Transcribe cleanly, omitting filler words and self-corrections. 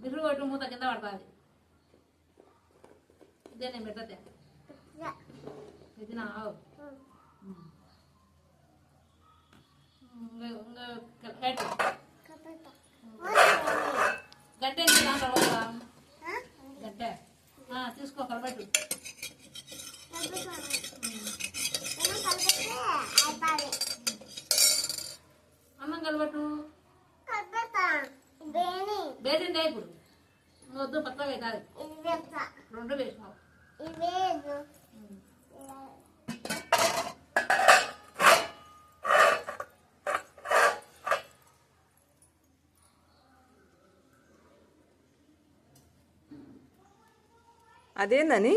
బిర్రు కొట్టు మూత కింద పడుతుంది. ఇదే నేను పెట్టతే ఇది నా గంటే గంటే తీసుకో కలబెట్టు. అన్నం కలబెట్టు. బేటిండే ఇప్పుడు వద్దు పక్కన కాదు రెండు వేసినావు. అదేందని